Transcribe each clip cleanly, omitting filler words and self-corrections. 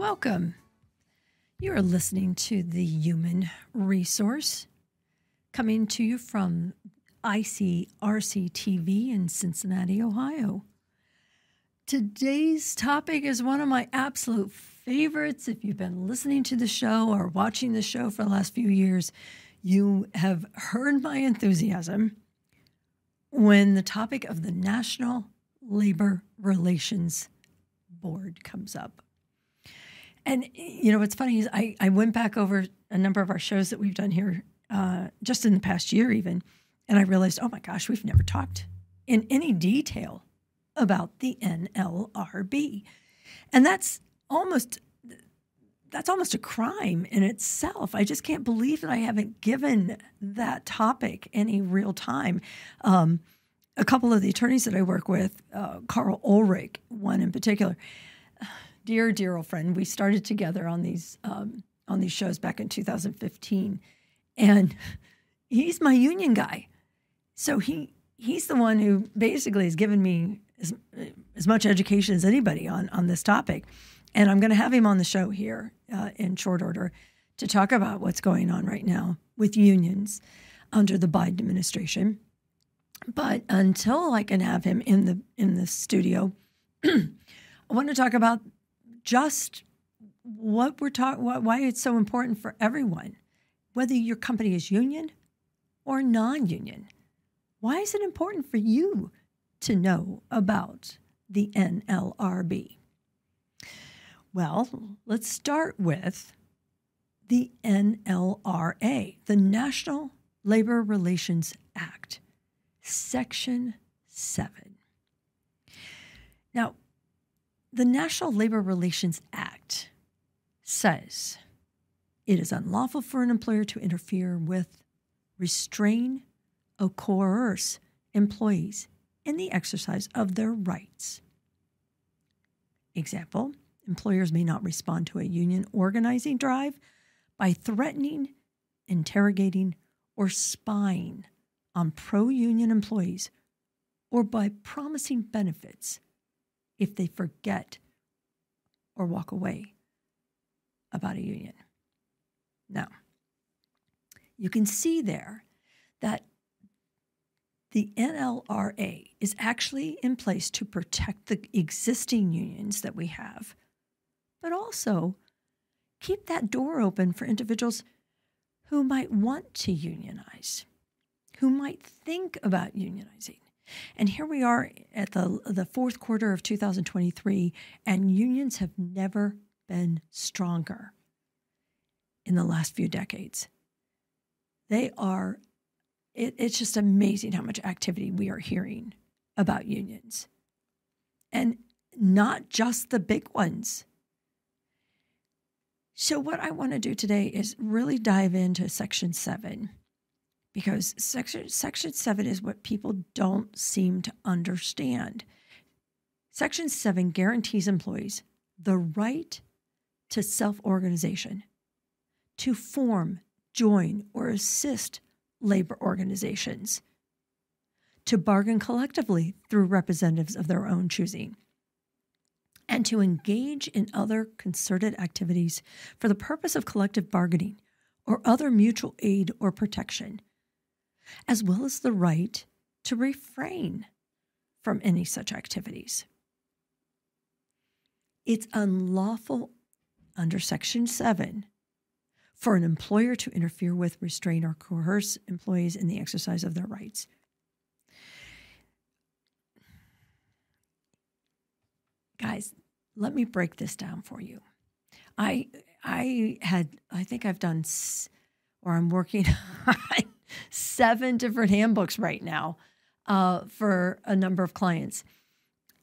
Welcome. You are listening to the Human Resource, coming to you from ICRC-TV in Cincinnati, Ohio. Today's topic is one of my absolute favorites. If you've been listening to the show or watching the show for the last few years, you have heard my enthusiasm when the topic of the National Labor Relations Board comes up. And, you know, what's funny is I went back over a number of our shows that we've done here just in the past year even, and I realized, oh my gosh, we've never talked in any detail about the NLRB. And that's almost a crime in itself. I just can't believe that I haven't given that topic any real time. A couple of the attorneys that I work with, Carl Ulrich, one in particular, dear old friend, we started together on these shows back in 2015, and he's my union guy. So he's the one who basically has given me as much education as anybody on this topic, and I'm going to have him on the show here in short order to talk about what's going on right now with unions under the Biden administration. But until I can have him in the studio, I want to talk about just what why it's so important for everyone, whether your company is union or non-union. Why is it important for you to know about the NLRB? Well, let's start with the NLRA, the National Labor Relations Act, Section 7. Now, the National Labor Relations Act says it is unlawful for an employer to interfere with, restrain, or coerce employees in the exercise of their rights. Example, employers may not respond to a union organizing drive by threatening, interrogating, or spying on pro-union employees or by promising benefits if they forget or walk away about a union. Now, you can see there that the NLRA is actually in place to protect the existing unions that we have, but also keep that door open for individuals who might want to unionize, who might think about unionizing. And here we are at the fourth quarter of 2023, and unions have never been stronger in the last few decades. It's just amazing how much activity we are hearing about unions. And not just the big ones. So what I want to do today is really dive into Section 7. Because Section 7 is what people don't seem to understand. Section 7 guarantees employees the right to self-organization, to form, join, or assist labor organizations, to bargain collectively through representatives of their own choosing, and to engage in other concerted activities for the purpose of collective bargaining or other mutual aid or protection, as well as the right to refrain from any such activities. It's unlawful under Section 7 for an employer to interfere with, restrain, or coerce employees in the exercise of their rights. Guys, let me break this down for you. I'm working on 7 different handbooks right now for a number of clients.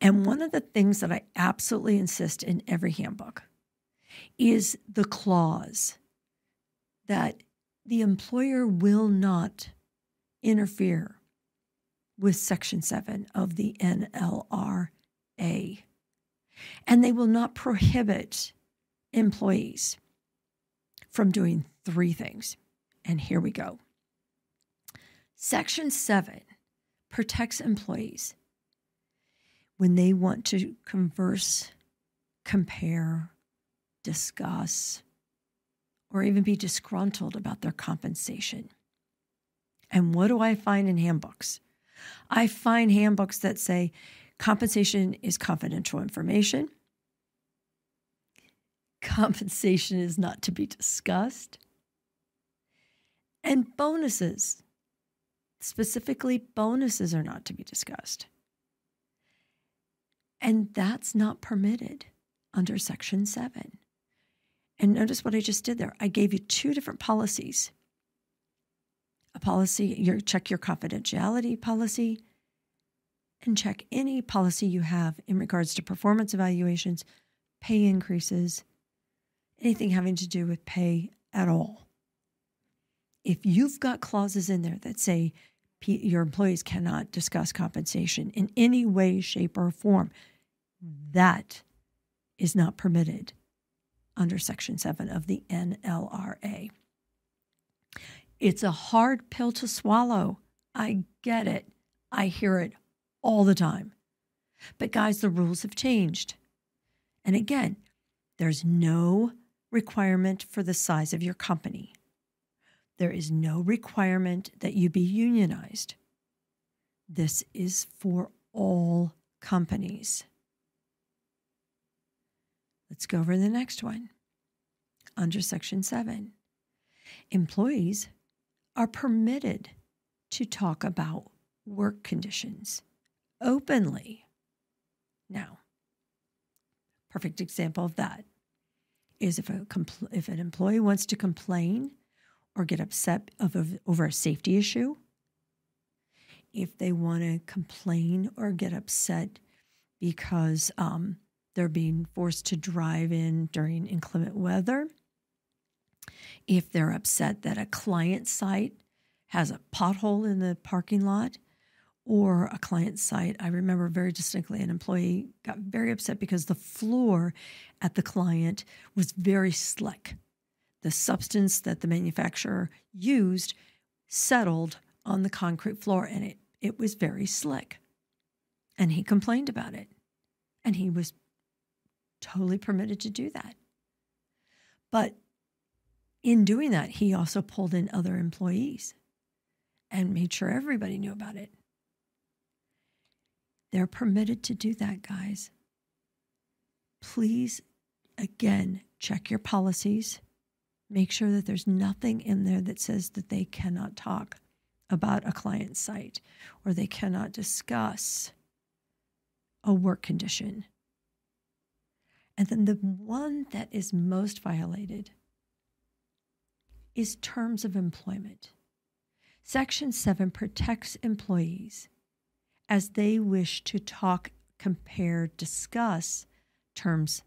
And one of the things that I absolutely insist in every handbook is the clause that the employer will not interfere with Section 7 of the NLRA. And they will not prohibit employees from doing 3 things. And here we go. Section 7 protects employees when they want to converse, compare, discuss, or even be disgruntled about their compensation. And what do I find in handbooks? I find handbooks that say compensation is confidential information. Compensation is not to be discussed. And bonuses, specifically bonuses, are not to be discussed. And that's not permitted under Section 7. And notice what I just did there. I gave you two different policies. A policy, check your confidentiality policy, and check any policy you have in regards to performance evaluations, pay increases, anything having to do with pay at all. If you've got clauses in there that say your employees cannot discuss compensation in any way, shape, or form, that is not permitted under Section 7 of the NLRA. It's a hard pill to swallow. I get it. I hear it all the time. But guys, the rules have changed. And again, there's no requirement for the size of your company. There is no requirement that you be unionized. This is for all companies. Let's go over the next one. Under Section 7, employees are permitted to talk about work conditions openly. Now, perfect example of that is if an employee wants to complain or get upset over a safety issue, if they want to complain or get upset because they're being forced to drive in during inclement weather, if they're upset that a client site has a pothole in the parking lot, or a client site, I remember very distinctly an employee got very upset because the floor at the client was very slick. The substance that the manufacturer used settled on the concrete floor, and it was very slick. And he complained about it. And he was totally permitted to do that. But in doing that, he also pulled in other employees and made sure everybody knew about it. They're permitted to do that, guys. Please, again, check your policies. Make sure that there's nothing in there that says that they cannot talk about a client site or they cannot discuss a work condition. And then the one that is most violated is terms of employment. Section 7 protects employees as they wish to talk, compare, discuss terms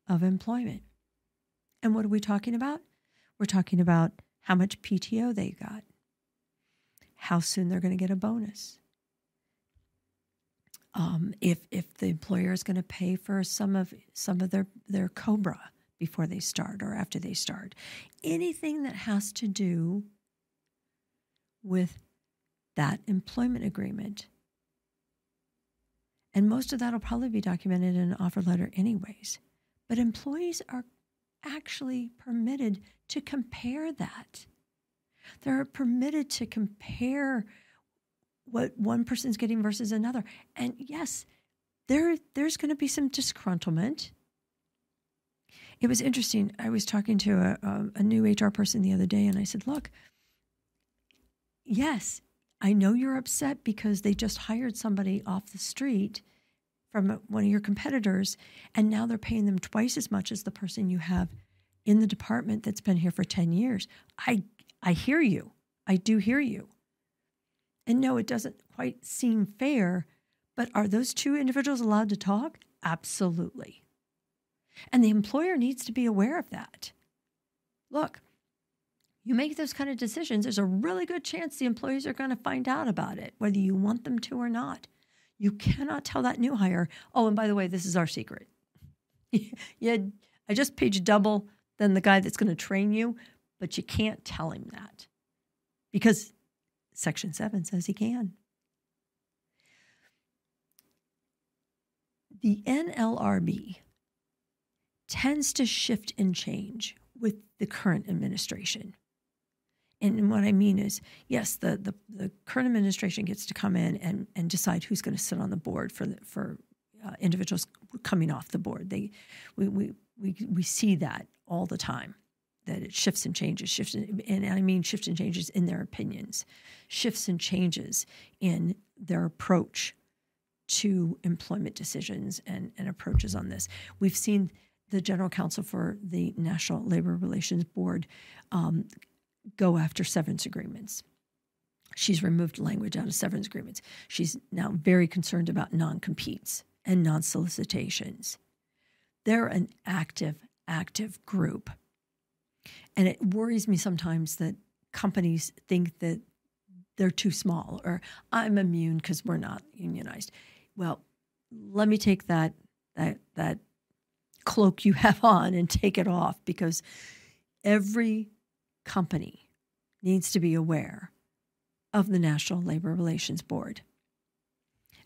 of employment. And what are we talking about? We're talking about how much PTO they got, how soon they're going to get a bonus, if the employer is going to pay for some of their COBRA before they start or after they start, anything that has to do with that employment agreement. And most of that will probably be documented in an offer letter anyways. But employees are actually permitted to compare that. They're permitted to compare what one person's getting versus another. And yes, there's going to be some disgruntlement. It was interesting. I was talking to a new HR person the other day, and I said, look, yes, I know you're upset because they just hired somebody off the street from one of your competitors, and now they're paying them twice as much as the person you have in the department that's been here for 10 years. I hear you. I do hear you. And no, it doesn't quite seem fair, but are those two individuals allowed to talk? Absolutely. And the employer needs to be aware of that. Look, you make those kind of decisions, there's a really good chance the employees are going to find out about it, whether you want them to or not. You cannot tell that new hire, oh, and by the way, this is our secret. Yeah, I just paid you double than the guy that's going to train you, but you can't tell him that because Section 7 says he can. The NLRB tends to shift and change with the current administration. And what I mean is, yes, the current administration gets to come in and decide who's going to sit on the board for individuals coming off the board. We see that all the time, that it shifts and changes, and I mean shifts and changes in their opinions, shifts and changes in their approach to employment decisions and approaches on this. We've seen the general counsel for the National Labor Relations Board go after severance agreements. She's removed language out of severance agreements. She's now very concerned about non-competes and non-solicitations. They're an active group. And it worries me sometimes that companies think that they're too small, or I'm immune because we're not unionized. Well, let me take that cloak you have on and take it off, because every company needs to be aware of the National Labor Relations Board.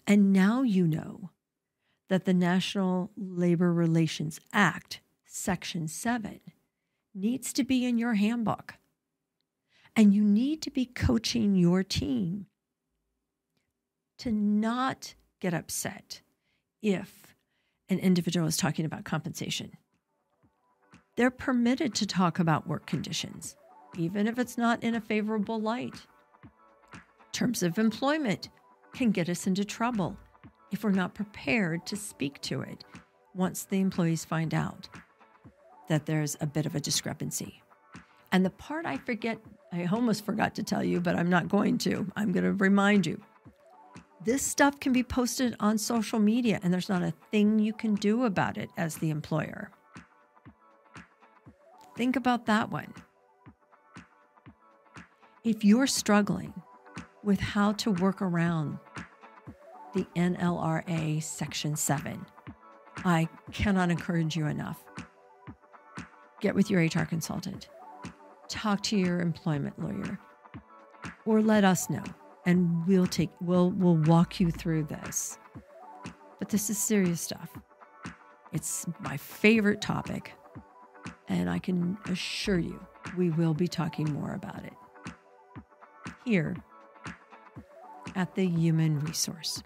And now you know that the National Labor Relations Act, Section 7, needs to be in your handbook. And you need to be coaching your team to not get upset if an individual is talking about compensation. They're permitted to talk about work conditions, even if it's not in a favorable light. Terms of employment can get us into trouble if we're not prepared to speak to it once the employees find out that there's a bit of a discrepancy. And the part I almost forgot to tell you, but I'm not going to. I'm going to remind you. This stuff can be posted on social media, and there's not a thing you can do about it as the employer. Think about that one. If you're struggling with how to work around the NLRA Section 7, I cannot encourage you enough. Get with your HR consultant. Talk to your employment lawyer, or let us know, and we'll walk you through this. But this is serious stuff. It's my favorite topic, and I can assure you we will be talking more about it here at the Human Resource.